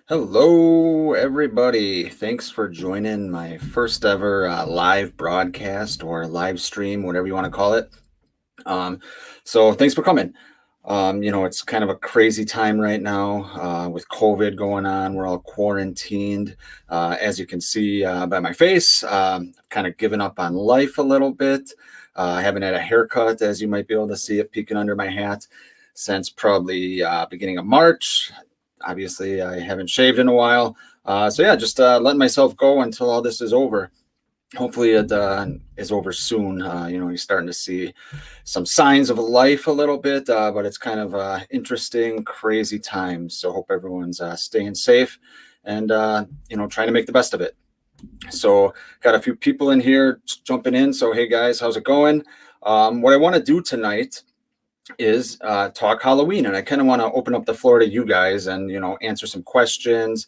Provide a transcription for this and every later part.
Hello, everybody. Thanks for joining my first ever live broadcast or live stream, whatever you want to call it. Um, so, thanks for coming. It's kind of a crazy time right now with COVID going on. We're all quarantined. As you can see by my face, I've kind of given up on life a little bit. I haven't had a haircut, as you might be able to see it peeking under my hat, since probably beginning of March. Obviously, I haven't shaved in a while. So yeah, just letting myself go until all this is over. Hopefully, it is over soon. You're starting to see some signs of life a little bit, but it's kind of interesting, crazy times. So hope everyone's staying safe and trying to make the best of it. So got a few people in here jumping in. So hey guys, how's it going? What I want to do tonight is talk Halloween, and I kind of want to open up the floor to you guys and answer some questions,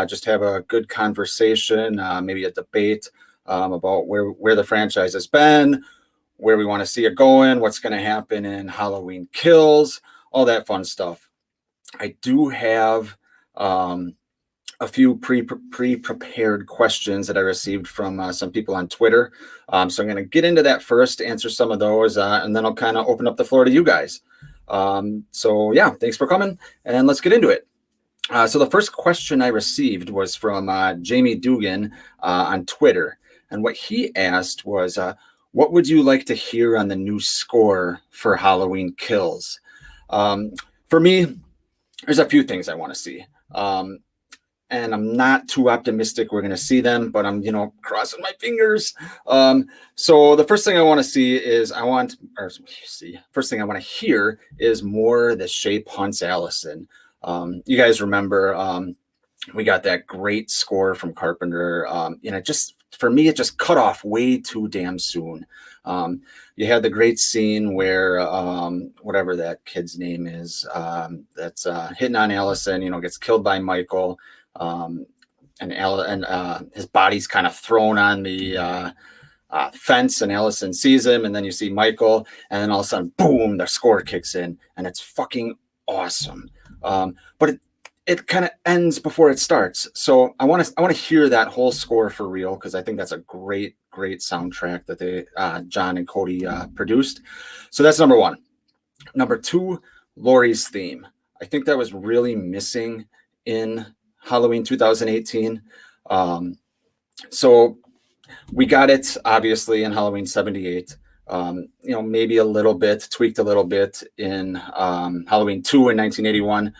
just have a good conversation, maybe a debate about where the franchise has been, where we want to see it going, what's going to happen in Halloween Kills, all that fun stuff. I do have a few pre-prepared questions that I received from some people on Twitter. So I'm going to get into that first, answer some of those, and then I'll kind of open up the floor to you guys. So yeah, thanks for coming, and let's get into it. So the first question I received was from Jamie Dugan on Twitter, and what he asked was, "What would you like to hear on the new score for Halloween Kills?" For me, there's a few things I want to see. And I'm not too optimistic we're going to see them, but I'm, crossing my fingers. So the first thing I want to see is first thing I want to hear is more the Shape Hunts Allison. You guys remember we got that great score from Carpenter. For me, it just cut off way too damn soon. You had the great scene where whatever that kid's name is, that's hitting on Allison, gets killed by Michael. And his body's kind of thrown on the fence, and Allison sees him, and then you see Michael, and then all of a sudden, boom, the score kicks in, and it's fucking awesome. But it kind of ends before it starts, so I want to hear that whole score for real, because I think that's a great soundtrack that they John and Cody produced. So that's number one. Number two, Laurie's theme. I think that was really missing in Halloween 2018. So we got it obviously in Halloween 78. Maybe a little bit tweaked a little bit in Halloween 2 in 1981.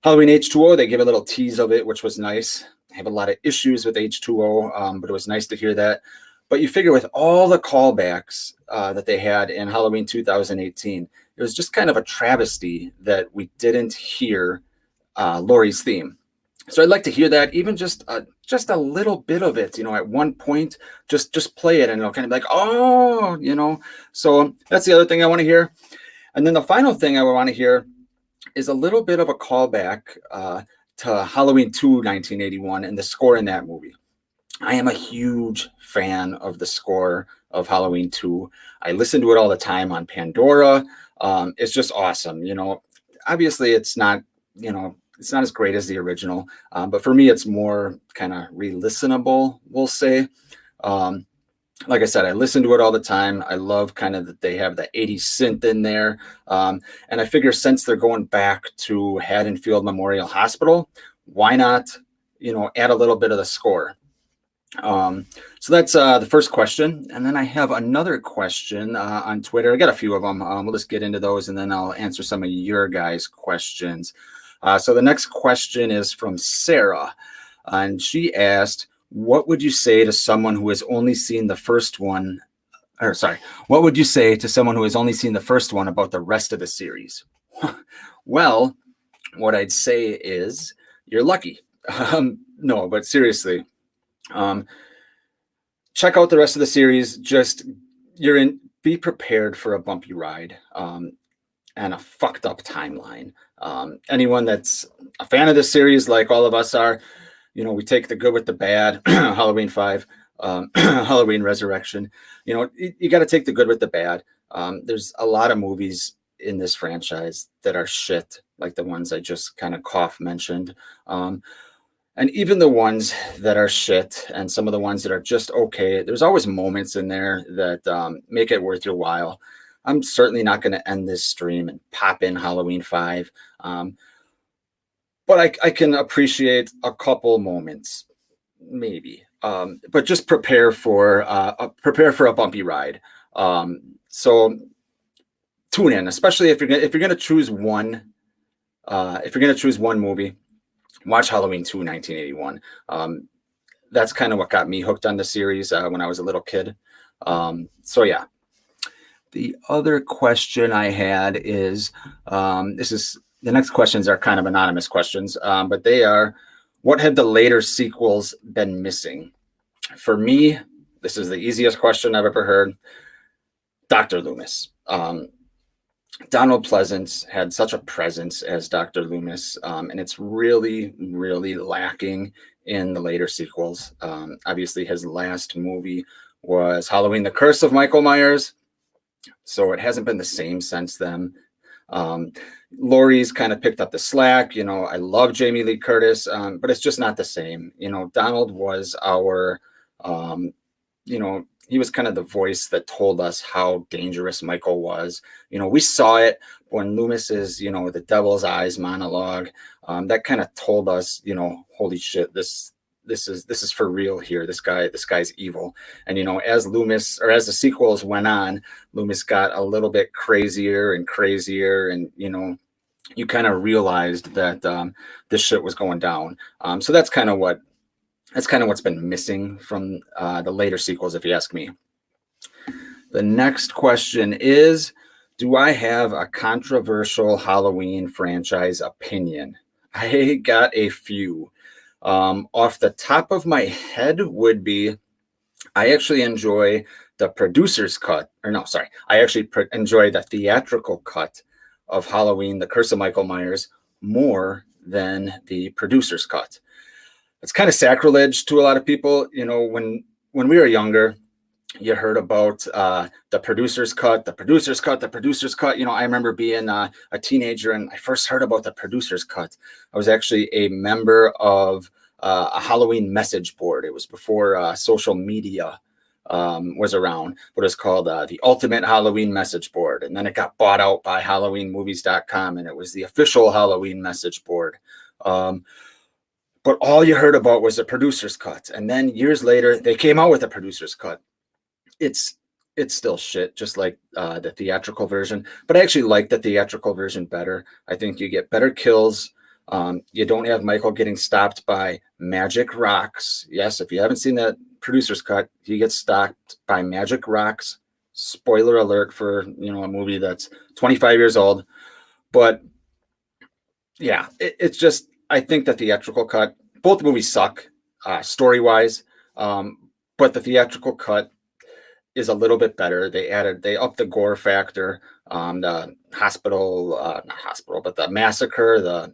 Halloween H2O, they gave a little tease of it, which was nice. I have a lot of issues with H2O, but it was nice to hear that. But you figure with all the callbacks that they had in Halloween 2018, it was just kind of a travesty that we didn't hear Laurie's theme. So I'd like to hear that, even just a little bit of it, at one point, just play it, and it'll kind of be like, oh. So that's the other thing I want to hear. And then the final thing I want to hear is a little bit of a callback to Halloween 2, 1981, and the score in that movie. I am a huge fan of the score of Halloween 2. I listen to it all the time on Pandora. It's just awesome. Obviously it's not as great as the original, but for me, it's more kind of re-listenable, we'll say. Like I said, I listen to it all the time. I love kind of that they have the 80s synth in there. And I figure since they're going back to Haddonfield Memorial Hospital, why not, add a little bit of the score? So that's the first question. And then I have another question on Twitter. I got a few of them. We'll just get into those, and then I'll answer some of your guys' questions. So the next question is from Sarah, and she asked, what would you say to someone who has only seen the first one? What would you say to someone who has only seen the first one about the rest of the series? Well, what I'd say is you're lucky. No, but seriously, check out the rest of the series. Be prepared for a bumpy ride and a fucked up timeline. Anyone that's a fan of this series, like all of us are, we take the good with the bad. Halloween 5, Halloween Resurrection. You got to take the good with the bad. There's a lot of movies in this franchise that are shit, like the ones I just kind of mentioned. And even the ones that are shit and some of the ones that are just okay, there's always moments in there that make it worth your while. I'm certainly not going to end this stream and pop in Halloween 5. But I can appreciate a couple moments, maybe. But just prepare for a bumpy ride. So tune in, especially if you're gonna choose one. If you're gonna choose one movie, watch Halloween 2, 1981. That's kind of what got me hooked on the series when I was a little kid. So yeah. The other question I had is the next questions are kind of anonymous questions, but they are, what have the later sequels been missing? For me, this is the easiest question I've ever heard. Dr. Loomis. Donald Pleasence had such a presence as Dr. Loomis, and it's really, really lacking in the later sequels. Obviously, his last movie was Halloween, The Curse of Michael Myers, so it hasn't been the same since then. Laurie's kind of picked up the slack. I love Jamie Lee Curtis, but it's just not the same. Donald was our, he was kind of the voice that told us how dangerous Michael was. We saw it when Loomis's, the devil's eyes monologue, that kind of told us, holy shit, this is for real here. This guy's evil. And, as the sequels went on, Loomis got a little bit crazier and crazier. And, you kind of realized that this shit was going down. So that's kind of what's been missing from the later sequels, if you ask me. The next question is, do I have a controversial Halloween franchise opinion? I got a few. Off the top of my head would be, I actually enjoy the producer's cut, I actually enjoy the theatrical cut of Halloween, The Curse of Michael Myers, more than the producer's cut. It's kind of sacrilege to a lot of people. When we were younger, you heard about the producer's cut. I remember being a teenager and I first heard about the producer's cut. I was actually a member of a Halloween message board. It was before social media was around, but it's called the Ultimate Halloween Message Board. And then it got bought out by HalloweenMovies.com, and it was the official Halloween message board. But all you heard about was the producer's cut. And then years later, they came out with a producer's cut. It's still shit, just like the theatrical version. But I actually like the theatrical version better. I think you get better kills. You don't have Michael getting stopped by magic rocks. Yes, if you haven't seen that producer's cut, he gets stopped by magic rocks. Spoiler alert for a movie that's 25 years old. But yeah, it's just, I think the theatrical cut, both movies suck story-wise, but the theatrical cut is a little bit better. They upped the gore factor. The the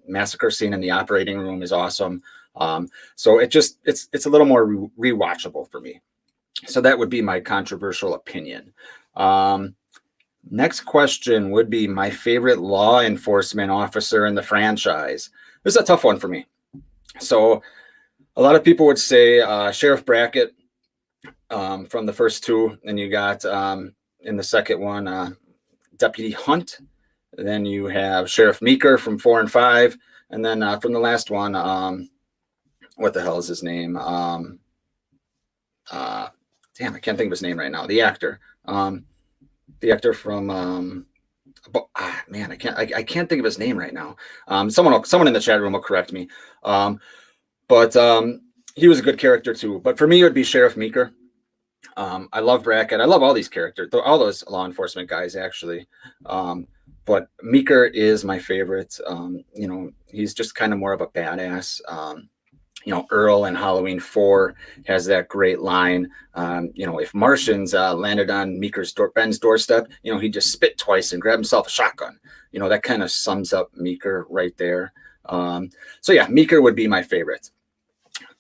massacre scene in the operating room is awesome. So it's a little more rewatchable for me. So that would be my controversial opinion. Next question would be my favorite law enforcement officer in the franchise. This is a tough one for me. So a lot of people would say Sheriff Brackett from the first two, and you got in the second one Deputy Hunt. Then you have Sheriff Meeker from 4 and 5, and then from the last one, what the hell is his name? Damn, I can't think of his name right now. The actor from man, I can't think of his name right now. Someone in the chat room will correct me. But he was a good character too. But for me, it would be Sheriff Meeker. I love Brackett. I love all these characters, all those law enforcement guys, actually. But Meeker is my favorite. He's just kind of more of a badass. Earl in Halloween 4 has that great line. If Martians landed on Ben's doorstep, he'd just spit twice and grab himself a shotgun. That kind of sums up Meeker right there. So yeah, Meeker would be my favorite.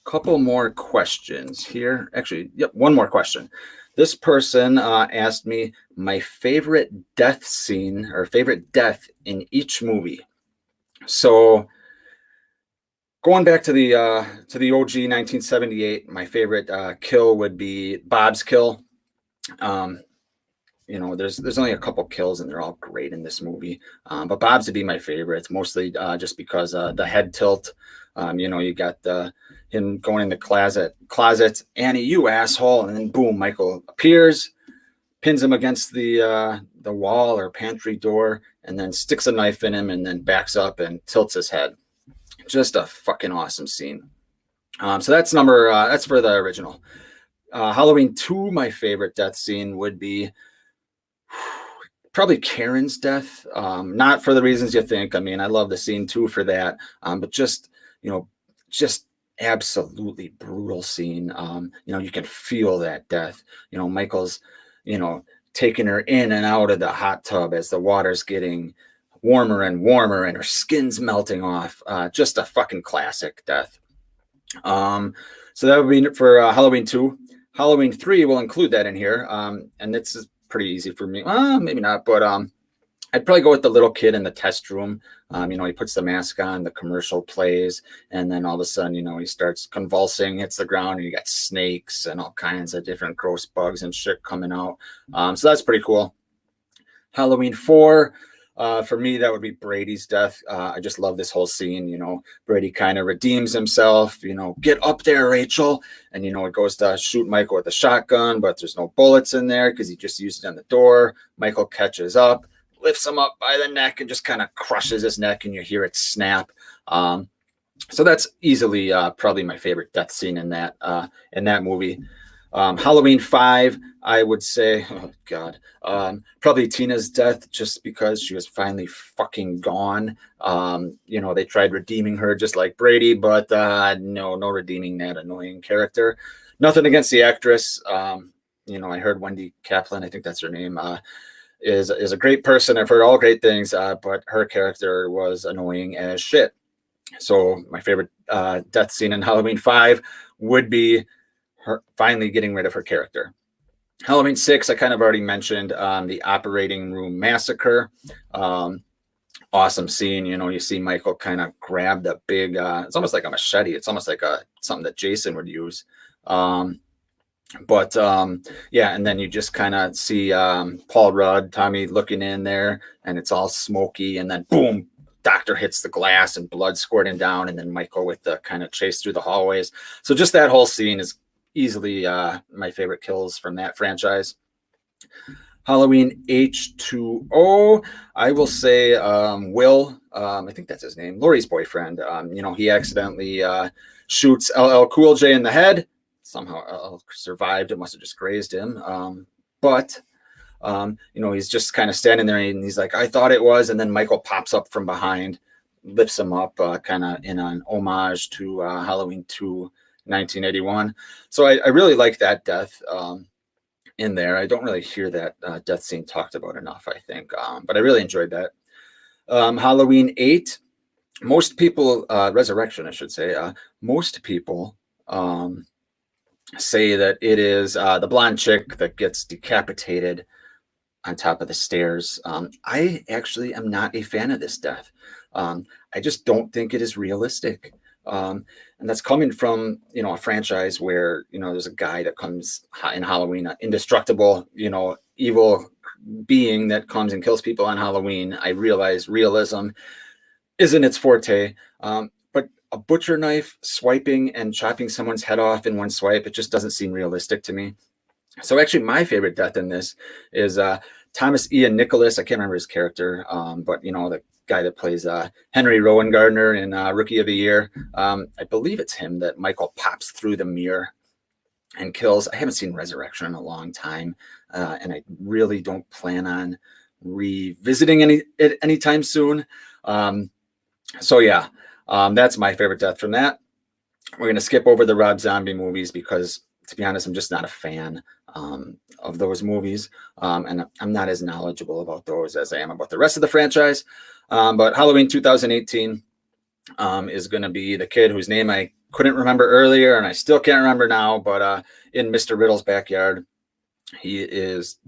Couple more questions here. Actually, yep, one more question. This person asked me my favorite death scene or favorite death in each movie. So going back to the OG 1978, my favorite kill would be Bob's kill. There's only a couple kills and they're all great in this movie, but Bob's would be my favorite, mostly just because the head tilt. You got him going in the closet, Annie, you asshole, and then boom, Michael appears, pins him against the wall or pantry door, and then sticks a knife in him, and then backs up and tilts his head. Just a fucking awesome scene. So that's that's for the original. Halloween 2, my favorite death scene would be probably Karen's death. Not for the reasons you think. I mean, I love the scene too for that, but just absolutely brutal scene. You can feel that death. Michael's, taking her in and out of the hot tub as the water's getting warmer and warmer and her skin's melting off. Just a fucking classic death. So that would be for Halloween 2. Halloween 3 will include that in here. And it's pretty easy for me. Maybe not, but I'd probably go with the little kid in the test room. He puts the mask on, the commercial plays, and then all of a sudden, he starts convulsing, hits the ground, and you got snakes and all kinds of different gross bugs and shit coming out. So that's pretty cool. Halloween 4, for me, that would be Brady's death. I just love this whole scene. Brady kind of redeems himself, get up there, Rachel. And, it goes to shoot Michael with a shotgun, but there's no bullets in there because he just used it on the door. Michael catches up, lifts him up by the neck and just kind of crushes his neck, and you hear it snap. So that's easily probably my favorite death scene in that movie. Halloween 5, I would say, oh God, probably Tina's death, just because she was finally fucking gone. They tried redeeming her just like Brady, but no redeeming that annoying character. Nothing against the actress. I heard Wendy Kaplan, I think that's her name, is a great person. I've heard all great things, but her character was annoying as shit. So my favorite death scene in Halloween 5 would be her finally getting rid of her character. Halloween 6, I kind of already mentioned, the operating room massacre. Awesome scene. You see Michael kind of grab the big, it's almost like a machete. It's almost like something that Jason would use. And then you just kind of see Paul Rudd, Tommy looking in there, and it's all smoky, and then boom, doctor hits the glass and blood squirting down, and then Michael with the kind of chase through the hallways. So just that whole scene is easily my favorite kills from that franchise. Halloween H2O, I will say Will, I think that's his name, Laurie's boyfriend. He accidentally shoots LL Cool J in the head. Somehow survived. It must have just grazed him. He's just kind of standing there and he's like, I thought it was. And then Michael pops up from behind, lifts him up, kind of in an homage to Halloween 2, 1981. So I really like that death in there. I don't really hear that death scene talked about enough, I think. But I really enjoyed that. Halloween 8, most people, Resurrection, I should say, most people say that it is the blonde chick that gets decapitated on top of the stairs. I actually am not a fan of this death. I just don't think it is realistic. And that's coming from, a franchise where, there's a guy that comes in Halloween, an indestructible, evil being that comes and kills people on Halloween. I realize realism isn't its forte. But a butcher knife swiping and chopping someone's head off in one swipe, it just doesn't seem realistic to me. So actually my favorite death in this is Thomas Ian Nicholas. I can't remember his character, but the guy that plays Henry Rowan Gardner in Rookie of the Year. I believe it's him that Michael pops through the mirror and kills. I haven't seen Resurrection in a long time, and I really don't plan on revisiting it anytime soon. That's my favorite death from that. We're going to skip over the Rob Zombie movies because, to be honest, I'm just not a fan of those movies. And I'm not as knowledgeable about those as I am about the rest of the franchise. But Halloween 2018 is going to be the kid whose name I couldn't remember earlier, and I still can't remember now, but in Mr. Riddle's backyard. He is,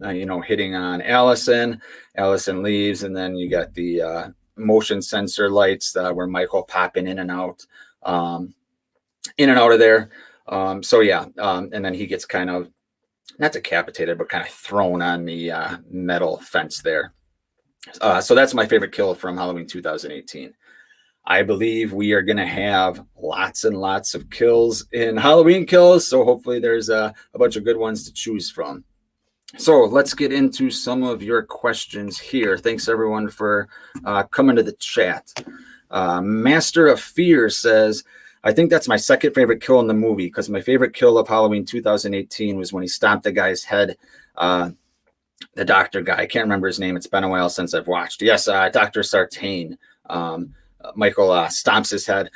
hitting on Allison. Allison leaves, and then you got the motion sensor lights where Michael popping um, in and out of there. So yeah, and then he gets kind of not decapitated, but kind of thrown on the metal fence there. So that's my favorite kill from Halloween 2018. I believe we are going to have lots and lots of kills in Halloween Kills. So hopefully there's a bunch of good ones to choose from. So let's get into some of your questions here. Thanks everyone for coming to the chat. Master of Fear says, I think that's my second favorite kill in the movie because my favorite kill of Halloween 2018 was when he stomped the guy's head. The doctor guy, I can't remember his name. It's been a while since I've watched. Yes, Dr. Sartain. Michael stomps his head.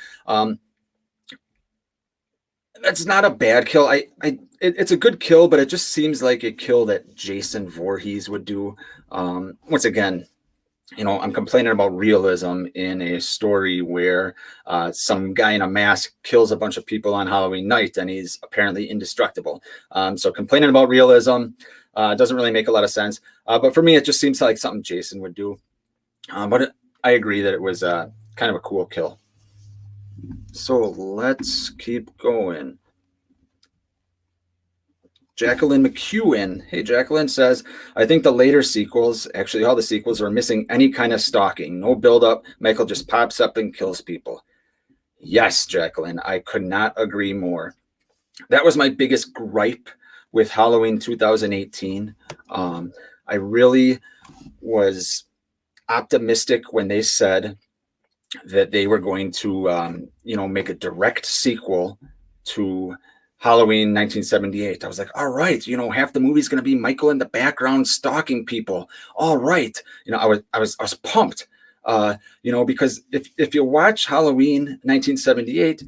That's not a bad kill. It's a good kill, but it just seems like a kill that Jason Voorhees would do. Once again, I'm complaining about realism in a story where some guy in a mask kills a bunch of people on Halloween night and he's apparently indestructible. So complaining about realism doesn't really make a lot of sense. But for me, it just seems like something Jason would do. I agree that it was kind of a cool kill. So let's keep going. Jacqueline McEwen. Hey, Jacqueline says, I think the later sequels, actually all the sequels, are missing any kind of stalking. No buildup. Michael just pops up and kills people. Yes, Jacqueline, I could not agree more. That was my biggest gripe with Halloween 2018. I really was optimistic when they said that they were going to, make a direct sequel to Halloween 1978. I was like, all right, half the movie's going to be Michael in the background stalking people. All right. I was pumped, because if you watch Halloween 1978,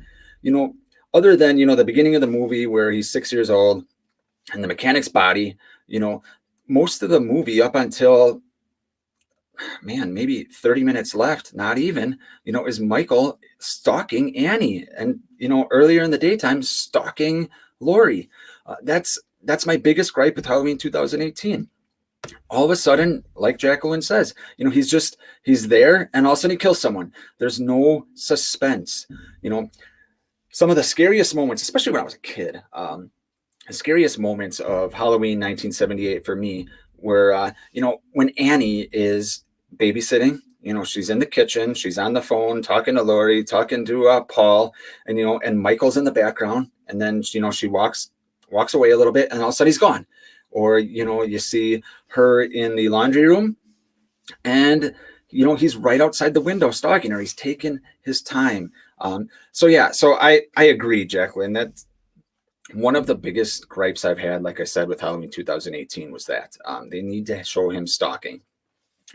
other than, the beginning of the movie where he's 6 years old and the mechanic's body, most of the movie up until maybe 30 minutes left, not even, is Michael stalking Annie and, earlier in the daytime stalking Laurie. That's my biggest gripe with Halloween 2018. All of a sudden, like Jacqueline says, he's there and all of a sudden he kills someone. There's no suspense. Some of the scariest moments, especially when I was a kid, the scariest moments of Halloween 1978 for me were, when Annie is babysitting, she's in the kitchen, she's on the phone, talking to Laurie, talking to Paul, and, and Michael's in the background. And then, she walks away a little bit and all of a sudden he's gone. Or, you see her in the laundry room and, he's right outside the window stalking her. He's taking his time. So I agree, Jacqueline, that's one of the biggest gripes I've had, like I said, with Halloween 2018 was that they need to show him stalking.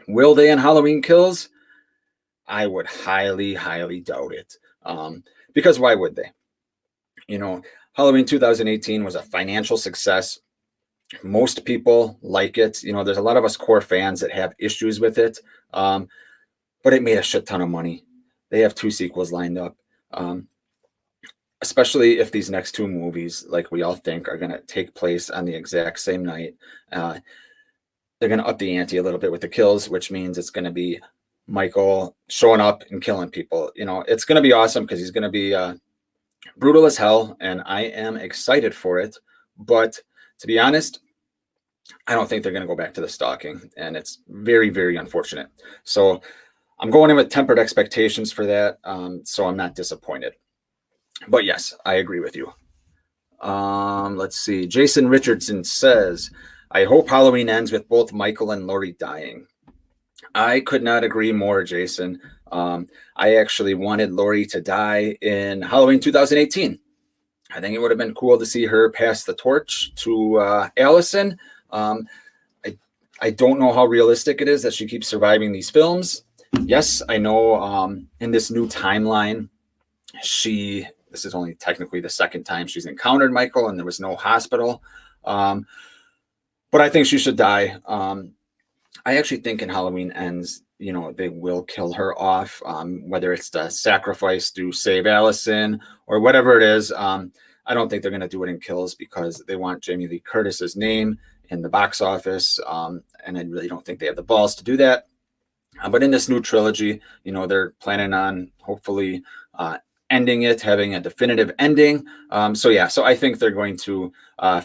Will they in Halloween Kills? I would highly, highly doubt it. Because why would they? Halloween 2018 was a financial success. Most people like it. There's a lot of us core fans that have issues with it. But it made a shit ton of money. They have 2 sequels lined up. Especially if these next 2 movies, like we all think, are going to take place on the exact same night. They're going to up the ante a little bit with the kills, which means it's going to be Michael showing up and killing people. It's going to be awesome because he's going to be brutal as hell, and I am excited for it. But to be honest, I don't think they're going to go back to the stalking, and it's very, very unfortunate. So I'm going in with tempered expectations for that, so I'm not disappointed. But yes, I agree with you. Let's see. Jason Richardson says, I hope Halloween ends with both Michael and Laurie dying. I could not agree more, Jason. I actually wanted Laurie to die in Halloween 2018. I think it would have been cool to see her pass the torch to Allison. I don't know how realistic it is that she keeps surviving these films. Yes, I know in this new timeline, this is only technically the second time she's encountered Michael and there was no hospital. But I think she should die. I actually think in Halloween Ends, they will kill her off, whether it's the sacrifice to save Allison or whatever it is. I don't think they're going to do it in Kills because they want Jamie Lee Curtis's name in the box office. And I really don't think they have the balls to do that. But in this new trilogy, they're planning on hopefully ending it, having a definitive ending. So I think they're going to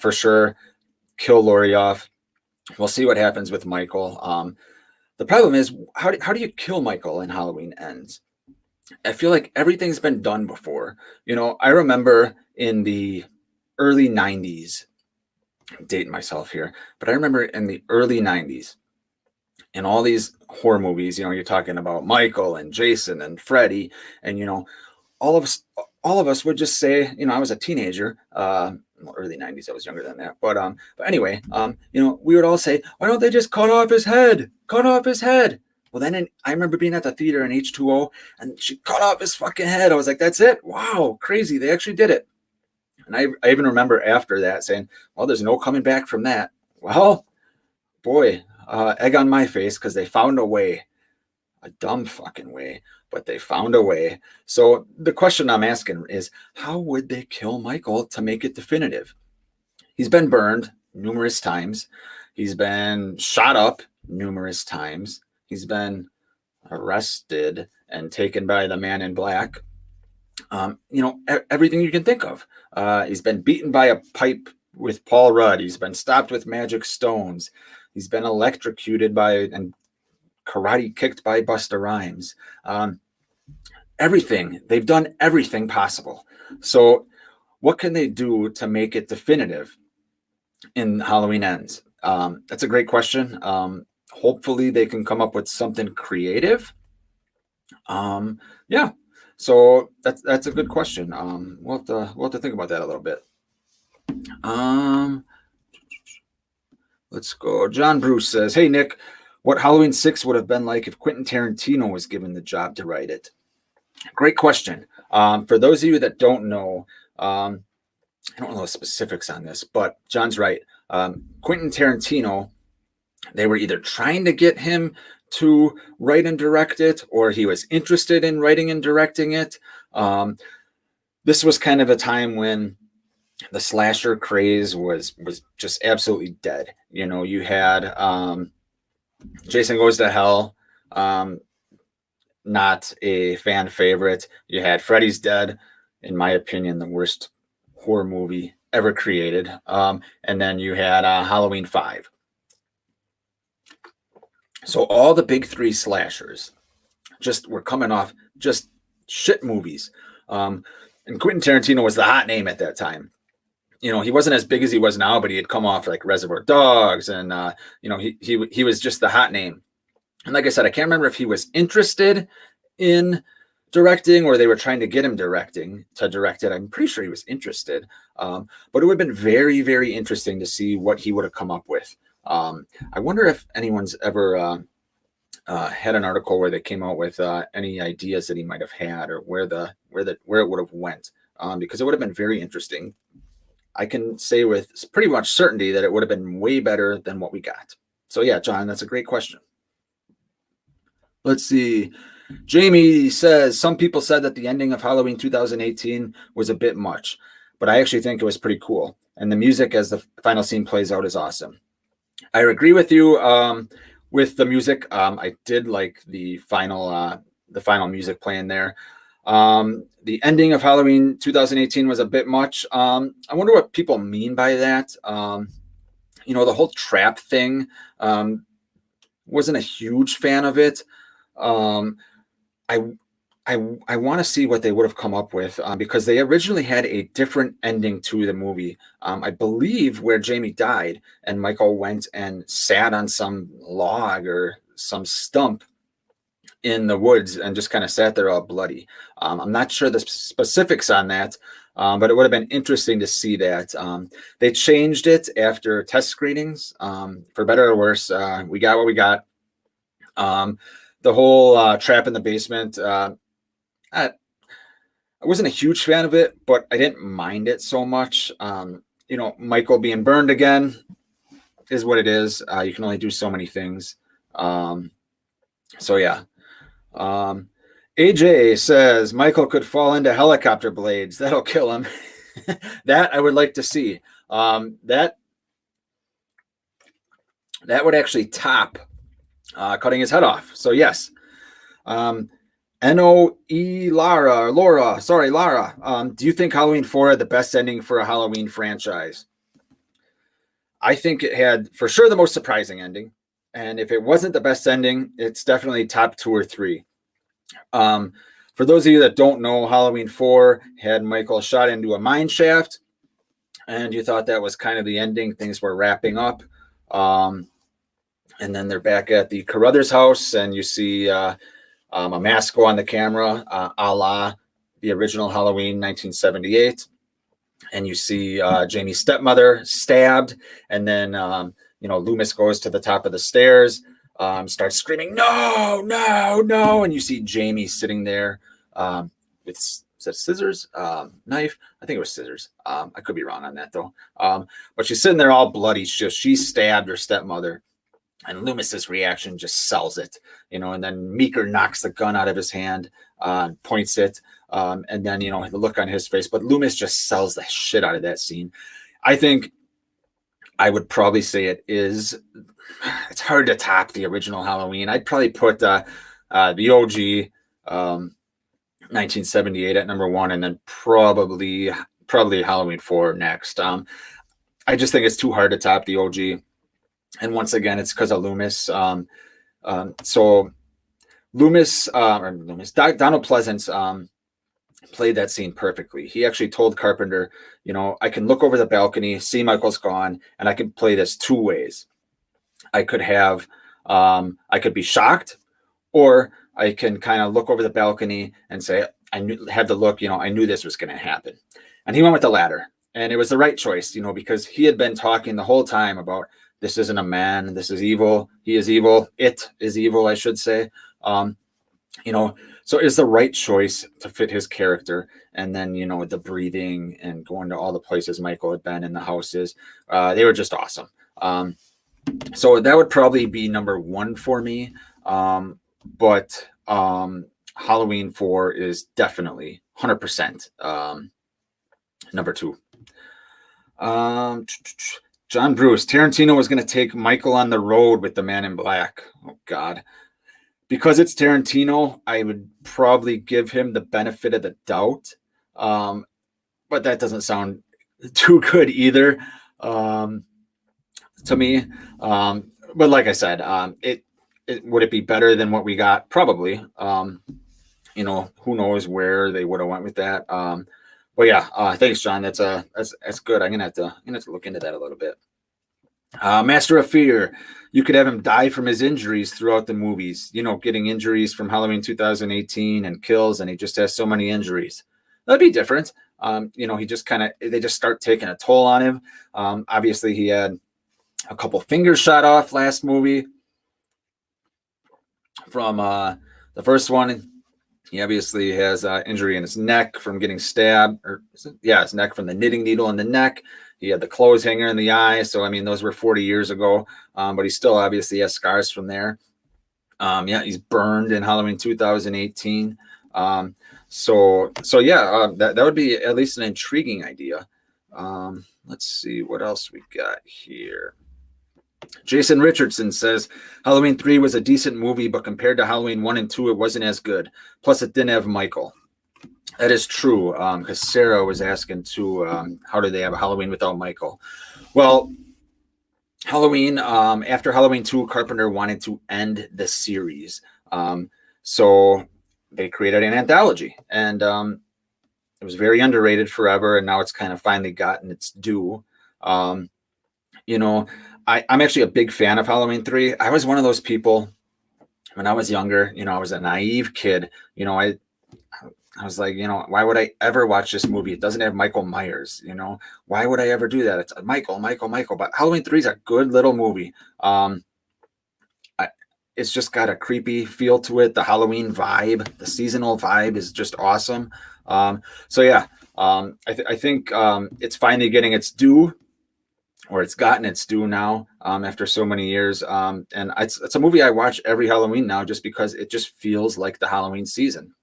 for sure kill Laurie off. We'll see what happens with Michael. The problem is, how do you kill Michael in Halloween Ends? I feel like everything's been done before. I remember in the early 90s, I'm dating myself here, but I remember in the early 90s, in all these horror movies, you're talking about Michael and Jason and Freddy, and all of us would just say, I was a teenager, early 90s, I was younger than that, but anyway, we would all say, why don't they just cut off his head? Well, then I remember being at the theater in H2O, and she cut off his fucking head. I was like, that's it? Wow, crazy. They actually did it. And I even remember after that saying, well, there's no coming back from that. Well, boy, egg on my face, because they found a way. A dumb fucking way, but they found a way. So the question I'm asking is, how would they kill Michael to make it definitive? He's been burned numerous times. He's been shot up numerous times. He's been arrested and taken by the Man in Black. Everything you can think of. He's been beaten by a pipe with Paul Rudd. He's been stopped with magic stones. He's been electrocuted and karate kicked by Busta Rhymes. Everything. They've done everything possible. So what can they do to make it definitive in Halloween Ends? That's a great question. Hopefully they can come up with something creative. So that's a good question. We'll have to think about that a little bit. Let's go. John Bruce says, hey, Nick, what Halloween 6 would have been like if Quentin Tarantino was given the job to write it? Great question. For those of you that don't know, I don't know the specifics on this, but John's right. Quentin Tarantino, they were either trying to get him to write and direct it, or he was interested in writing and directing it. This was kind of a time when the slasher craze was just absolutely dead. You had Jason Goes to Hell, not a fan favorite. You had Freddy's Dead, in my opinion, the worst horror movie ever created. And then you had Halloween 5. So all the big three slashers just were coming off just shit movies. And Quentin Tarantino was the hot name at that time. He wasn't as big as he was now, but he had come off like Reservoir Dogs, and he was just the hot name. And like I said, I can't remember if he was interested in directing or they were trying to get him to direct it. I'm pretty sure he was interested, but it would have been very, very interesting to see what he would have come up with. I wonder if anyone's ever had an article where they came out with any ideas that he might have had, or where it would have went, because it would have been very interesting. I can say with pretty much certainty that it would have been way better than what we got. So yeah, John, that's a great question. Let's see. Jamie says, some people said that the ending of Halloween 2018 was a bit much, but I actually think it was pretty cool. And the music as the final scene plays out is awesome. I agree with you with the music. I did like the final music playing there. The ending of Halloween 2018 was a bit much. I wonder what people mean by that. The whole trap thing, wasn't a huge fan of it. I want to see what they would have come up with, because they originally had a different ending to the movie. I believe where Jamie died and Michael went and sat on some log or some stump in the woods and just kind of sat there all bloody. I'm not sure the specifics on that, but it would have been interesting to see that. They changed it after test screenings, for better or worse. We got what we got. The whole trap in the basement, I wasn't a huge fan of it, but I didn't mind it so much. Michael being burned again is what it is. You can only do so many things. So yeah. AJ says Michael could fall into helicopter blades. That'll kill him. That I would like to see. That that would actually top cutting his head off. So yes, N-O-E Laura, sorry, Lara. Do you think Halloween 4 had the best ending for a Halloween franchise? I think it had for sure the most surprising ending. And if it wasn't the best ending, it's definitely top 2 or 3. For those of you that don't know, Halloween 4 had Michael shot into a mine shaft, and you thought that was kind of the ending. Things were wrapping up. And then they're back at the Carruthers house, and you see a mask go on the camera, a la the original Halloween 1978. And you see Jamie's stepmother stabbed, and then Loomis goes to the top of the stairs, starts screaming, "No, no, no!" And you see Jamie sitting there with scissors, knife. I think it was scissors. I could be wrong on that though. But she's sitting there all bloody. She stabbed her stepmother, and Loomis's reaction just sells it, And then Meeker knocks the gun out of his hand, points it. And then, the look on his face, but Loomis just sells the shit out of that scene. I think I would probably say it's hard to top the original Halloween. I'd probably put the OG 1978 at number 1, and then probably Halloween 4 next. I just think it's too hard to top the OG. And once again, it's because of Loomis. So Donald Pleasence, played that scene perfectly. He actually told Carpenter, I can look over the balcony, see Michael's gone, and I can play this 2 ways. I could be shocked, or I can kind of look over the balcony and say, I knew this was going to happen. And he went with the latter. And it was the right choice, because he had been talking the whole time about, this isn't a man, this is evil. He is evil. It is evil, I should say. So it's the right choice to fit his character. And then, the breathing and going to all the places Michael had been in the houses, they were just awesome. So that would probably be number 1 for me. But Halloween 4 is definitely 100% number 2. John Bruce, Tarantino was going to take Michael on the road with The Man in Black. Oh, God. Because it's Tarantino, I would probably give him the benefit of the doubt. But that doesn't sound too good either to me. But like I said, would it be better than what we got? Probably. Who knows where they would have went with that. But yeah, thanks, John. That's good. I'm gonna have to look into that a little bit. Master of Fear, you could have him die from his injuries throughout the movies. Getting injuries from Halloween 2018 and kills, and he just has so many injuries. That'd be different. He just they just start taking a toll on him. Obviously, he had a couple fingers shot off last movie. From the first one, he obviously has injury in his neck from getting stabbed, his neck from the knitting needle in the neck. He had the clothes hanger in the eye. So, those were 40 years ago, but he still obviously has scars from there. He's burned in Halloween 2018. That would be at least an intriguing idea. Let's see what else we got here. Jason Richardson says Halloween 3 was a decent movie, but compared to Halloween 1 and 2, it wasn't as good. Plus, it didn't have Michael. That is true, because Sarah was asking too, how do they have a Halloween without Michael? Well, Halloween, after Halloween 2, Carpenter wanted to end the series. So they created an anthology, and it was very underrated forever, and now it's kind of finally gotten its due. I'm actually a big fan of Halloween 3. I was one of those people when I was younger, I was a naive kid. I was like, why would I ever watch this movie? It doesn't have Michael Myers, why would I ever do that? It's Michael. But Halloween 3 is a good little movie. It's just got a creepy feel to it. The Halloween vibe, the seasonal vibe is just awesome. I think it's finally getting its due, or it's gotten its due now after so many years. And it's a movie I watch every Halloween now just because it just feels like the Halloween season.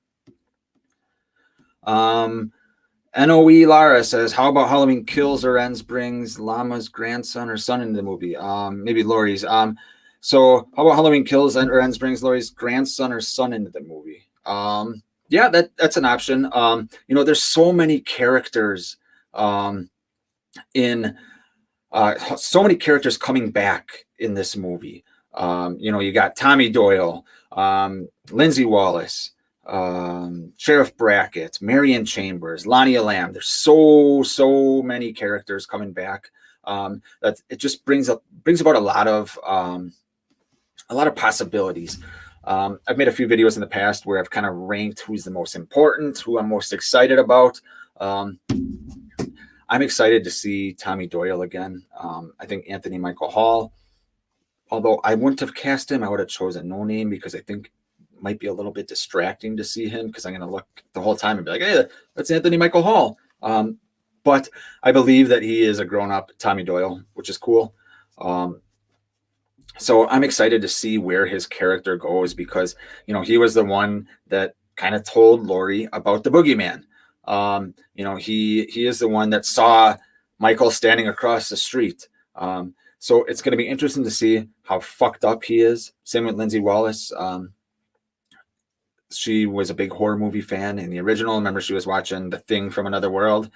NOE Lara says, how about Halloween kills or ends brings Llama's grandson or son into the movie? Maybe Laurie's. So how about Halloween kills or ends brings Laurie's grandson or son into the movie? Yeah, that's an option. There's so many characters in so many characters coming back in this movie. You got Tommy Doyle, Lindsay Wallace, Sheriff Brackett, Marion Chambers, Lonnie Lamb. There's so many characters coming back that it just brings about a lot of possibilities. I've made a few videos in the past where I've kind of ranked who's the most important, who I'm most excited about. I'm excited to see Tommy Doyle again. I think Anthony Michael Hall, although I wouldn't have cast him, I would have chosen no name because I think it might be a little bit distracting to see him because I'm going to look the whole time and be like, hey, that's Anthony Michael Hall. But I believe that he is a grown-up Tommy Doyle, which is cool. So I'm excited to see where his character goes because, he was the one that kind of told Laurie about the boogeyman. He is the one that saw Michael standing across the street. So it's going to be interesting to see how fucked up he is. Same with Lindsay Wallace. She was a big horror movie fan in the original. Remember, she was watching The Thing from Another World,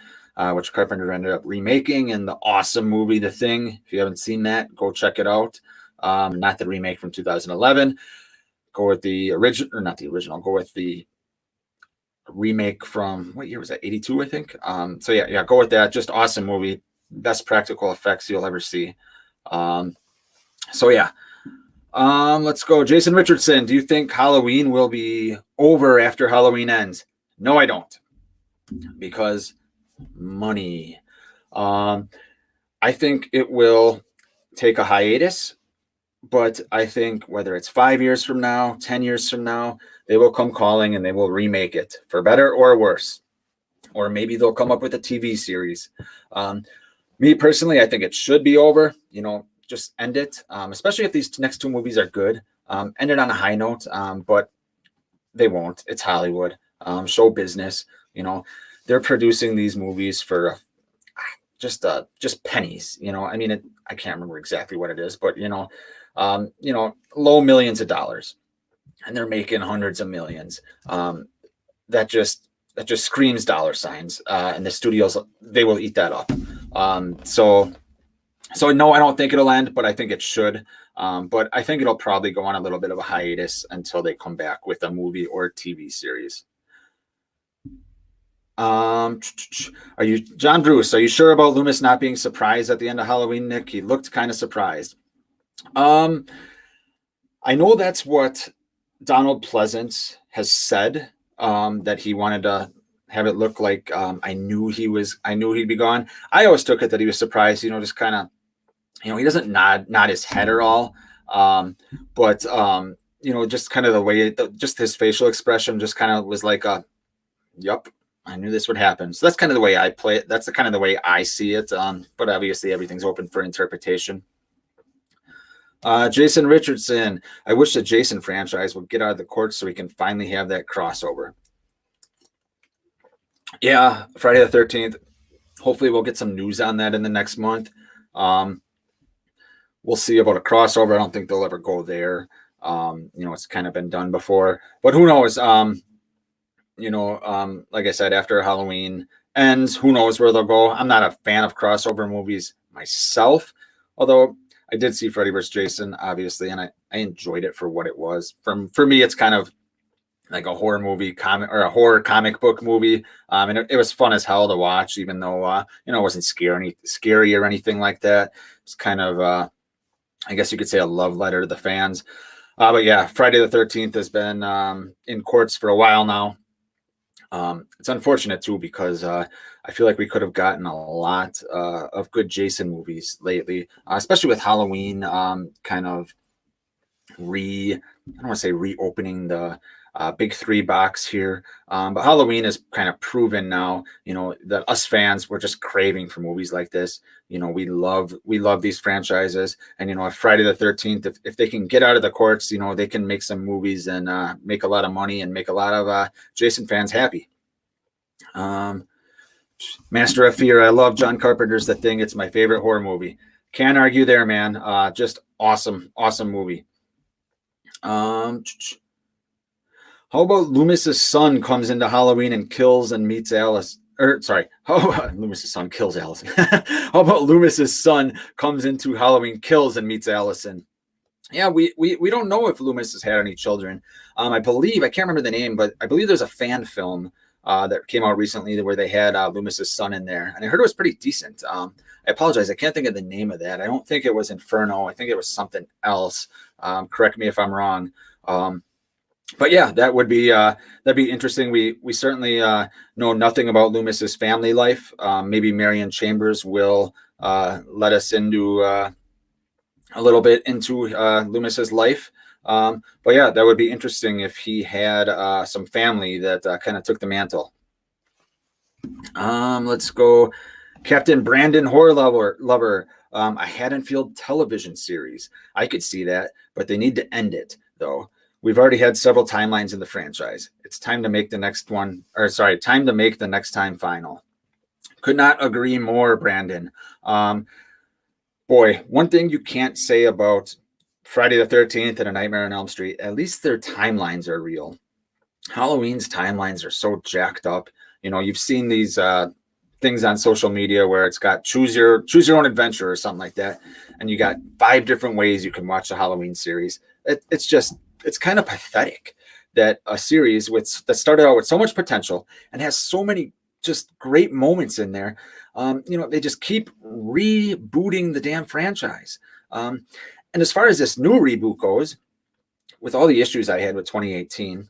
which Carpenter ended up remaking in the awesome movie The Thing. If you haven't seen that, go check it out. Not the remake from 2011. Go with the original, or not the original. Go with the remake from, what year was that? 82, I think. So yeah, go with that. Just awesome movie. Best practical effects you'll ever see. So yeah. Let's go. Jason Richardson, do you think Halloween will be over after Halloween ends? No, I don't. Because money. I think it will take a hiatus, but I think whether it's 5 years from now, 10 years from now, they will come calling and they will remake it for better or worse. Or maybe they'll come up with a TV series. Me personally, I think it should be over. Just end it, especially if these next two movies are good. End it on a high note, but they won't. It's Hollywood, show business. They're producing these movies for just pennies. I can't remember exactly what it is, but low millions of dollars, and they're making hundreds of millions. That just screams dollar signs, and the studios, they will eat that up. So no, I don't think it'll end, but I think it should. But I think it'll probably go on a little bit of a hiatus until they come back with a movie or TV series. John Bruce, are you sure about Loomis not being surprised at the end of Halloween, Nick? He looked kind of surprised. I know that's what Donald Pleasance has said, that he wanted to have it look like I knew he'd be gone. I always took it that he was surprised, just kind of, he doesn't nod his head at all. But just kind of the way, just his facial expression just kind of was like, yup, I knew this would happen. So that's kind of the way I play it. That's kind of the way I see it. But obviously everything's open for interpretation. Jason Richardson, I wish the Jason franchise would get out of the courts so we can finally have that crossover. Yeah, Friday the 13th. Hopefully we'll get some news on that in the next month. We'll see about a crossover. I don't think they'll ever go there. It's kind of been done before, but who knows? Like I said, after Halloween ends, who knows where they'll go. I'm not a fan of crossover movies myself, although I did see Freddy vs. Jason, obviously, and I enjoyed it for what it was. For me, it's kind of like a horror movie or a horror comic book movie. And it was fun as hell to watch, even though, it wasn't scary or anything like that. It's kind of, I guess you could say, a love letter to the fans. But yeah, Friday the 13th has been in courts for a while now. It's unfortunate too, because I feel like we could have gotten a lot of good Jason movies lately, especially with Halloween kind of I don't want to say reopening the big 3 box here. But Halloween is kind of proven now, that us fans, we're just craving for movies like this. We love these franchises. And, if Friday the 13th, if they can get out of the courts, they can make some movies and make a lot of money and make a lot of Jason fans happy. Master of Fear. I love John Carpenter's The Thing. It's my favorite horror movie. Can't argue there, man. Just awesome, awesome movie. How about Loomis's son comes into Halloween and kills and meets Alice? Or sorry, Loomis's son kills Allison. How about Loomis's son comes into Halloween, kills and meets Allison? Yeah, we don't know if Loomis has had any children. I believe, I can't remember the name, but I believe there's a fan film that came out recently where they had Loomis's son in there, and I heard it was pretty decent. I apologize, I can't think of the name of that. I don't think it was Inferno. I think it was something else. Correct me if I'm wrong. But yeah, that'd be interesting. We certainly know nothing about Loomis's family life. Maybe Marion Chambers will let us into a little bit into Loomis's life. But yeah, that would be interesting if he had some family that kind of took the mantle. Let's go. Captain Brandon Horror Lover. A Haddonfield television series. I could see that, but they need to end it, though. We've already had several timelines in the franchise. It's time to make the next one, or sorry, time to make the next time final. Could not agree more, Brandon. Boy, one thing you can't say about Friday the 13th and A Nightmare on Elm Street, at least their timelines are real. Halloween's timelines are so jacked up. You know, you've seen these things on social media where it's got choose your own adventure or something like that, and you got 5 different ways you can watch the Halloween series. It's kind of pathetic that a series that started out with so much potential and has so many just great moments in there, they just keep rebooting the damn franchise. And as far as this new reboot goes, with all the issues I had with 2018,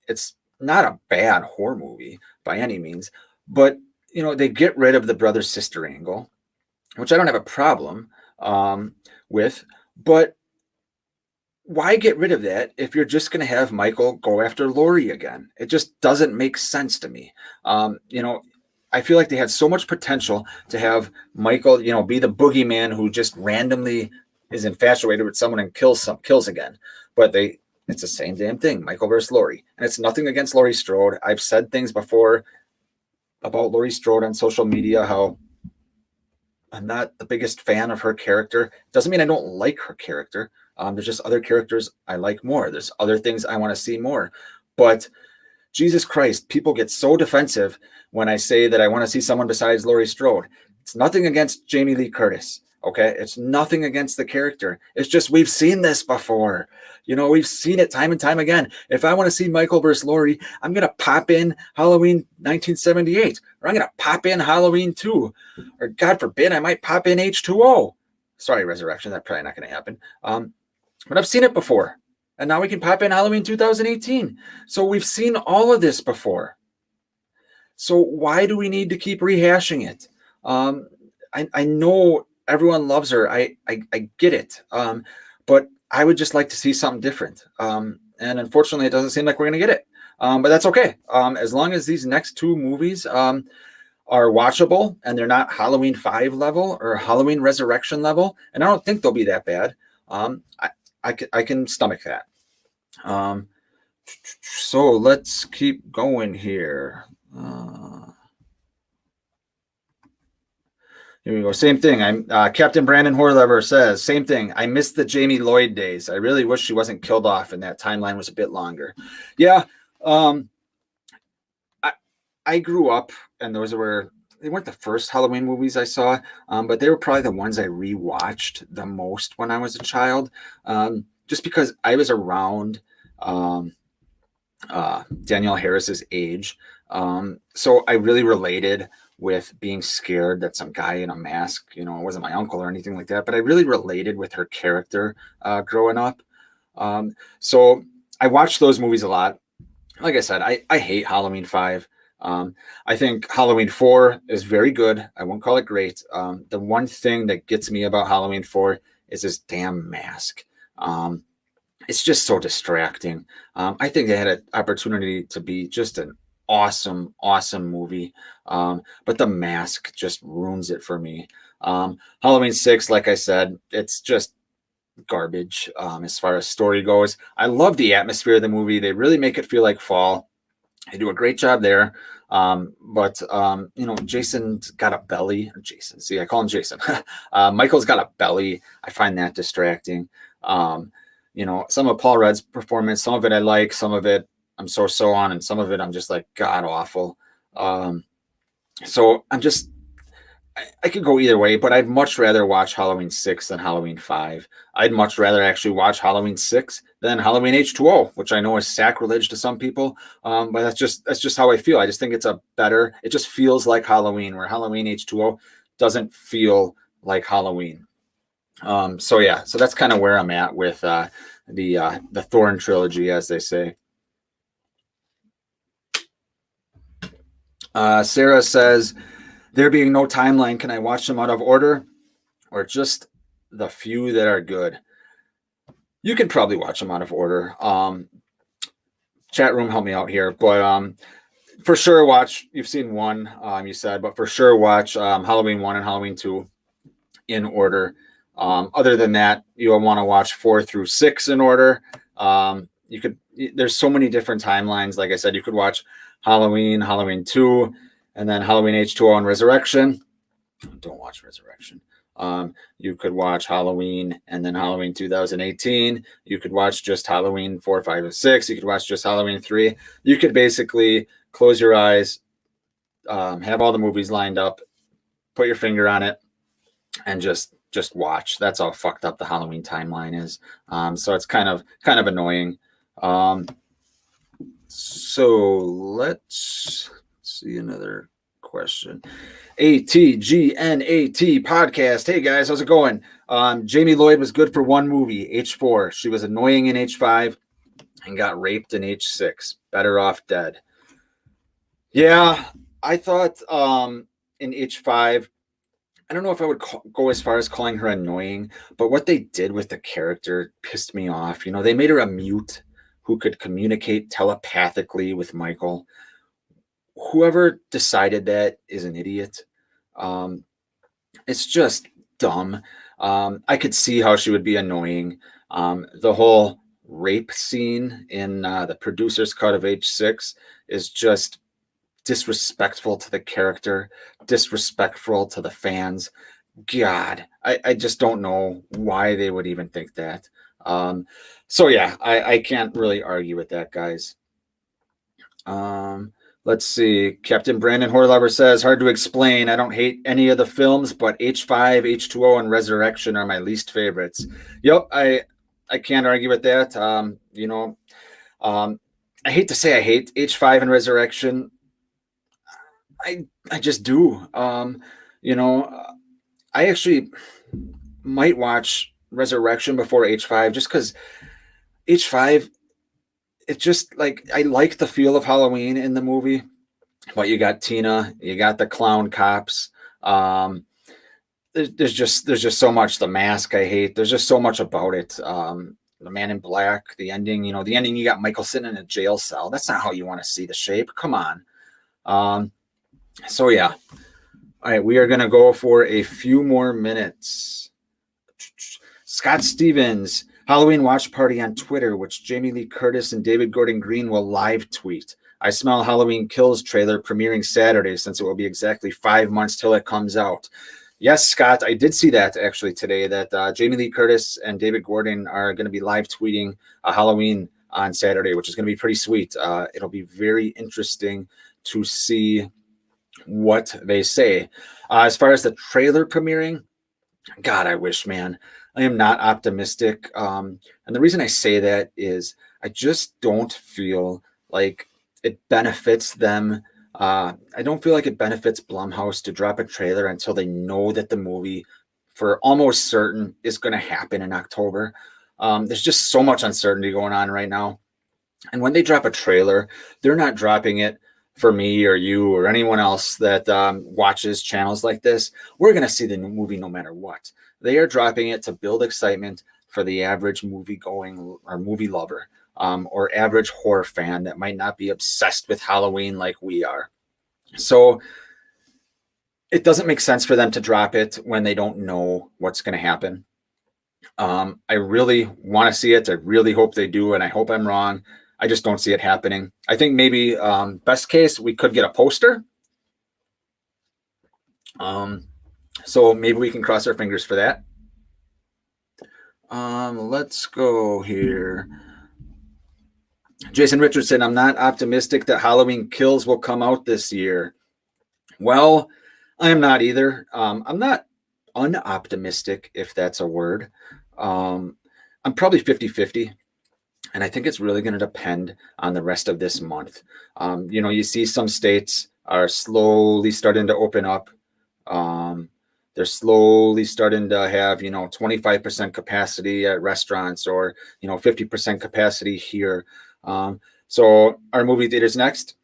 it's not a bad horror movie by any means, but they get rid of the brother sister angle, which I don't have a problem with, but why get rid of that if you're just going to have Michael go after Laurie again? It just doesn't make sense to me. I feel like they had so much potential to have Michael, be the boogeyman who just randomly is infatuated with someone and kills again. But it's the same damn thing, Michael versus Laurie. And it's nothing against Laurie Strode. I've said things before about Laurie Strode on social media, how I'm not the biggest fan of her character. Doesn't mean I don't like her character. There's just other characters I like more. There's other things I want to see more. But Jesus Christ, people get so defensive when I say that I want to see someone besides Laurie Strode. It's nothing against Jamie Lee Curtis, okay? It's nothing against the character. It's just we've seen this before. We've seen it time and time again. If I want to see Michael versus Laurie, I'm going to pop in Halloween 1978, or I'm going to pop in Halloween 2, or God forbid, I might pop in H2O. Sorry, Resurrection, that's probably not going to happen. But I've seen it before. And now we can pop in Halloween 2018. So we've seen all of this before. So why do we need to keep rehashing it? I know everyone loves her. I get it. But I would just like to see something different. And unfortunately, it doesn't seem like we're going to get it. But that's okay. As long as these next 2 movies are watchable and they're not Halloween 5 level or Halloween Resurrection level, and I don't think they'll be that bad. I can stomach that. So let's keep going here. Here we go. Same thing. I'm Captain Brandon Horlever says, same thing. I miss the Jamie Lloyd days. I really wish she wasn't killed off and that timeline was a bit longer. Yeah. I grew up and they weren't the first Halloween movies I saw, but they were probably the ones I rewatched the most when I was a child, just because I was around Danielle Harris's age. So I really related with being scared that some guy in a mask, it wasn't my uncle or anything like that, but I really related with her character growing up. So I watched those movies a lot. Like I said, I hate Halloween 5. I think Halloween 4 is very good. I won't call it great. The one thing that gets me about Halloween 4 is this damn mask. It's just so distracting. I think they had an opportunity to be just an awesome movie. But the mask just ruins it for me. Halloween 6, like I said, it's just garbage as far as story goes. I love the atmosphere of the movie. They really make it feel like fall. They do a great job there. Jason's got a belly. Jason, see, I call him Jason. Michael's got a belly. I find that distracting. Some of Paul Rudd's performance, some of it I like, some of it I'm so on, and some of it I'm just like god awful. So I could go either way, but I'd much rather watch Halloween 6 than Halloween 5. I'd much rather actually watch Halloween 6 than Halloween H2O, which I know is sacrilege to some people. But that's just how I feel. I just think it just feels like Halloween, where Halloween H2O doesn't feel like Halloween. So that's kind of where I'm at with the Thorn trilogy, as they say. Sarah says, there being no timeline, can I watch them out of order or just the few that are good? You can probably watch them out of order. Chat room, help me out here. But for sure, you've seen one, you said, but for sure watch Halloween 1 and Halloween 2 in order. Other than that, you'll want to watch 4 through 6 in order. There's so many different timelines. Like I said, you could watch Halloween 2, and then Halloween H2O and Resurrection. Don't watch Resurrection. You could watch Halloween and then Halloween 2018. You could watch just Halloween 4, 5, and 6. You could watch just Halloween 3. You could basically close your eyes, have all the movies lined up, put your finger on it, and just watch. That's how fucked up the Halloween timeline is. So it's kind of annoying. So let's see another question. ATGNAT podcast. Hey guys, how's it going? Jamie Lloyd was good for one movie, H4. She was annoying in H5 and got raped in H6. Better off dead. Yeah, I thought in H5, I don't know if I would go as far as calling her annoying, but what they did with the character pissed me off. They made her a mute who could communicate telepathically with Michael. Whoever decided that is an idiot. It's just dumb. I could see how she would be annoying. The whole rape scene in the producer's cut of H6 is just disrespectful to the character, disrespectful to the fans. God, I just don't know why they would even think that. I can't really argue with that, guys. Let's see. Captain Brandon Horlover says, hard to explain. I don't hate any of the films, but H5, H2O, and Resurrection are my least favorites. Yep, I can't argue with that. I hate to say I hate H5 and Resurrection. I just do. I actually might watch Resurrection before H5 just because H5, it's just like I like the feel of Halloween in the movie, but you got Tina, you got the clown cops. There's just so much. The mask I hate. There's just so much about it. The Man in Black, the ending. The ending. You got Michael sitting in a jail cell. That's not how you want to see the Shape. Come on. So yeah. All right, we are gonna go for a few more minutes. Scott Stevens. Halloween watch party on Twitter, which Jamie Lee Curtis and David Gordon Green will live tweet. I smell Halloween Kills trailer premiering Saturday, since it will be exactly 5 months till it comes out. Yes, Scott, I did see that actually today, that Jamie Lee Curtis and David Gordon are going to be live tweeting Halloween on Saturday, which is going to be pretty sweet. It'll be very interesting to see what they say. As far as the trailer premiering, God, I wish, man. I am not optimistic. And the reason I say that is I just don't feel like it benefits them. I don't feel like it benefits Blumhouse to drop a trailer until they know that the movie, for almost certain, is going to happen in October. There's just so much uncertainty going on right now. And when they drop a trailer, they're not dropping it for me or you or anyone else that watches channels like this. We're going to see the movie no matter what. They are dropping it to build excitement for the average movie-going or movie lover or average horror fan that might not be obsessed with Halloween like we are. So it doesn't make sense for them to drop it when they don't know what's going to happen. I really want to see it. I really hope they do, and I hope I'm wrong. I just don't see it happening. I think maybe best case we could get a poster. So maybe we can cross our fingers for that. Let's go here. Jason Richardson, I'm not optimistic that Halloween Kills will come out this year. Well, I am not either. I'm not unoptimistic, if that's a word. I'm probably 50-50. And I think it's really going to depend on the rest of this month. You see some states are slowly starting to open up. They're slowly starting to have, 25% capacity at restaurants or, 50% capacity here. So our movie theaters next,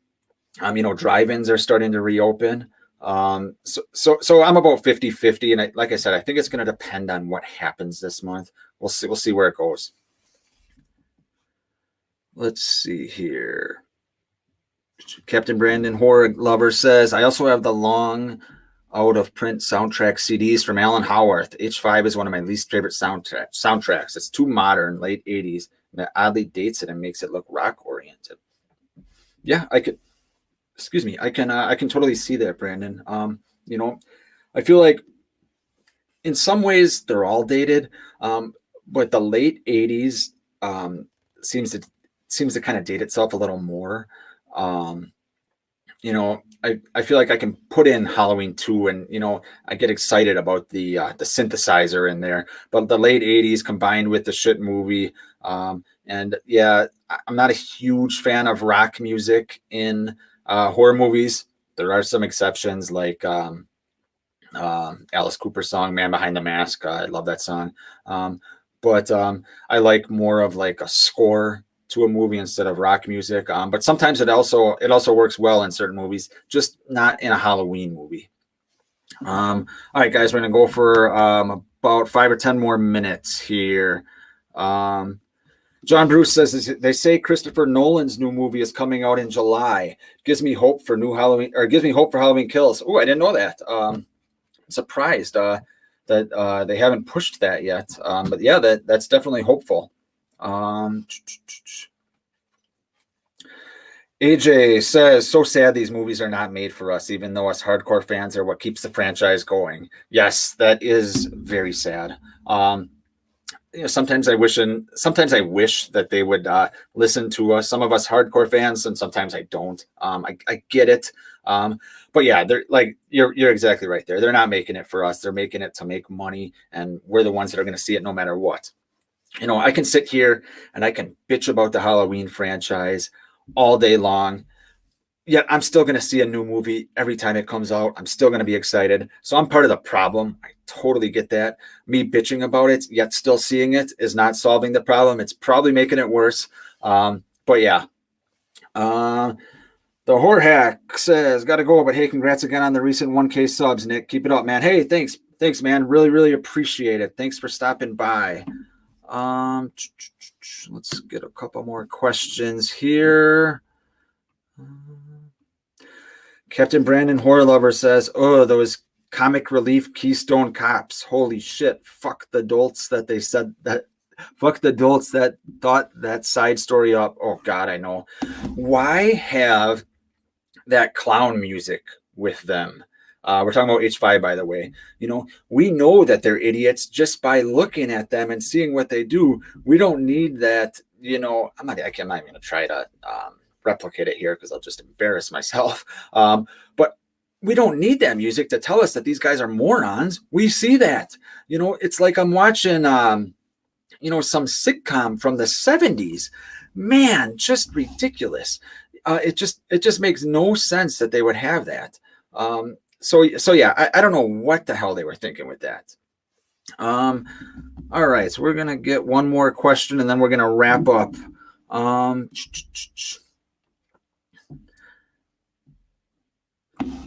drive-ins are starting to reopen. So I'm about 50-50. And like I said, I think it's going to depend on what happens this month. We'll see where it goes. Let's see here. Captain Brandon Horror Lover says, I also have the long out of print soundtrack CDs from Alan Howarth. H5 is one of my least favorite soundtracks. It's too modern, late 80s, and it oddly dates it and makes it look rock oriented. Yeah, I can totally see that, Brandon. I feel like in some ways they're all dated, but the late 80s seems to kind of date itself a little more. I feel like I can put in Halloween 2 and, I get excited about the synthesizer in there, but the late 80s combined with the shit movie. And yeah, I'm not a huge fan of rock music in horror movies. There are some exceptions like Alice Cooper song, Man Behind the Mask. I love that song. But I like more of like a score to a movie instead of rock music. But sometimes it also works well in certain movies, just not in a Halloween movie. All right, guys, we're gonna go for about 5 or 10 more minutes here. John Bruce says they say Christopher Nolan's new movie is coming out in July. Gives me hope for Halloween Kills. Oh, I didn't know that. Surprised that they haven't pushed that yet. But yeah, that's definitely hopeful. AJ says, so sad these movies are not made for us, even though us hardcore fans are what keeps the franchise going. Yes, that is very sad. Sometimes I wish that they would listen to us, some of us hardcore fans, and sometimes I don't. I get it. But yeah, they're like, you're exactly right there. They're not making it for us. They're making it to make money, and we're the ones that are going to see it no matter what. I can sit here and I can bitch about the Halloween franchise all day long. Yet I'm still going to see a new movie every time it comes out. I'm still going to be excited. So I'm part of the problem. I totally get that. Me bitching about it, yet still seeing it, is not solving the problem. It's probably making it worse. But yeah. The Horror Hack says, got to go, but hey, congrats again on the recent 1K subs, Nick. Keep it up, man. Hey, thanks, man. Really, really appreciate it. Thanks for stopping by. Let's get a couple more questions here. Captain Brandon Horror Lover says, oh, those comic relief Keystone Cops. Holy shit. Fuck the dolts that thought that side story up. Oh God, I know. Why have that clown music with them? We're talking about H5, by the way. We know that they're idiots just by looking at them and seeing what they do. We don't need that. I'm not even going to try to replicate it here because I'll just embarrass myself. But we don't need that music to tell us that these guys are morons. We see that. It's like I'm watching, some sitcom from the 70s. Man, just ridiculous. It just makes no sense that they would have that. So yeah, I don't know what the hell they were thinking with that. All right, so we're gonna get one more question and then we're gonna wrap up.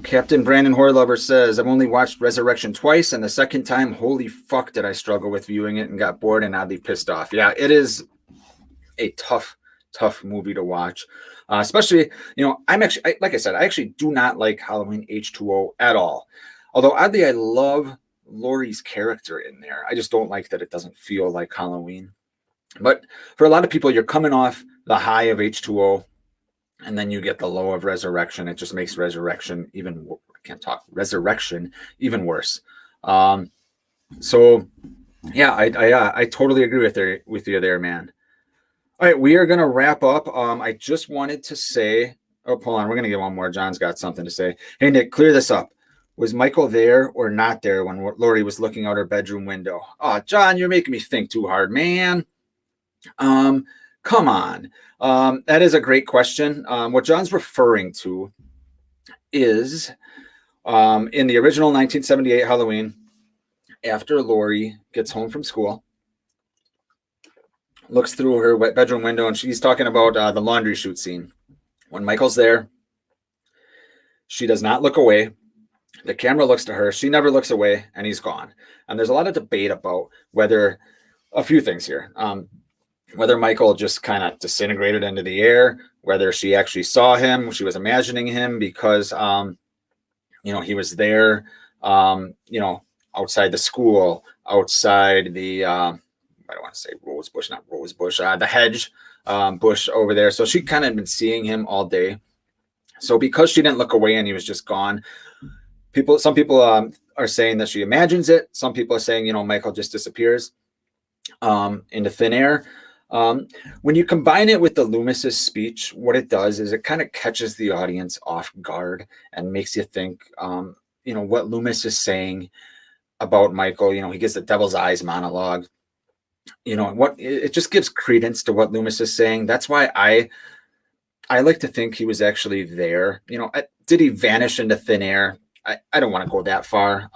Captain Brandon Horror Lover says, I've only watched Resurrection twice, and the second time, holy fuck, did I struggle with viewing it and got bored and oddly pissed off. Yeah, it is a tough movie to watch. Especially, like I said, I actually do not like Halloween H2O at all. Although oddly, I love Laurie's character in there. I just don't like that it doesn't feel like Halloween. But for a lot of people, you're coming off the high of H2O, and then you get the low of resurrection. It just makes resurrection resurrection even worse. So yeah, I totally agree with you there, man. All right, we are gonna wrap up. I just wanted to say, oh, hold on, we're gonna get one more. John's got something to say. Hey, Nick, clear this up. Was Michael there or not there when Lori was looking out her bedroom window? Oh, John, you're making me think too hard, man. Come on. That is a great question. What John's referring to is in the original 1978 Halloween, after Lori gets home from school, looks through her bedroom window, and she's talking about the laundry chute scene. When Michael's there, she does not look away. The camera looks to her. She never looks away, and he's gone. And there's a lot of debate about whether a few things here. Whether Michael just kind of disintegrated into the air, whether she actually saw him, she was imagining him because, he was there, outside the school, outside the, I don't want to say rose bush, not rose bush, the hedge bush over there. So she kind of been seeing him all day. So because she didn't look away and he was just gone, some people are saying that she imagines it. Some people are saying, Michael just disappears into thin air. When you combine it with the Loomis's speech, what it does is it kind of catches the audience off guard and makes you think, what Loomis is saying about Michael. He gives the devil's eyes monologue. What it just gives credence to what Loomis is saying. That's why I like to think he was actually there. Did he vanish into thin air? I don't want to go that far,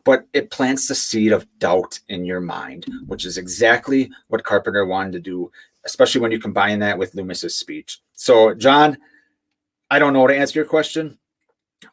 but it plants the seed of doubt in your mind, which is exactly what Carpenter wanted to do, especially when you combine that with Loomis's speech. So, John, I don't know how to answer your question,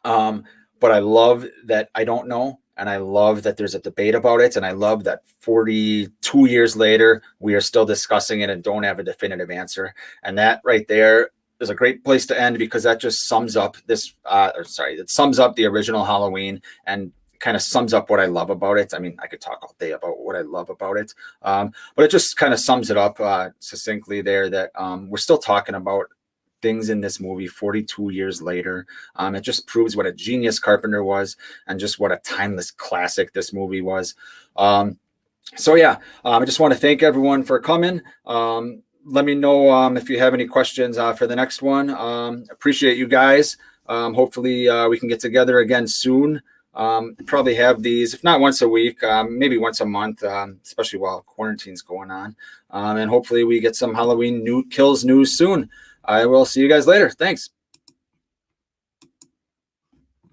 but I love that I don't know, and I love that there's a debate about it, and I love that 42 years later, we are still discussing it and don't have a definitive answer. And that right there is a great place to end, because that just sums up it sums up the original Halloween and kind of sums up what I love about it. I mean, I could talk all day about what I love about it, but it just kind of sums it up succinctly there, that we're still talking about things in this movie 42 years later. It just proves what a genius Carpenter was and just what a timeless classic this movie was. I just want to thank everyone for coming. Let me know if you have any questions for the next one. Appreciate you guys. Hopefully we can get together again soon. Probably have these, if not once a week, maybe once a month, especially while quarantine's going on. And hopefully we get some Halloween kills news soon. I will see you guys later. Thanks.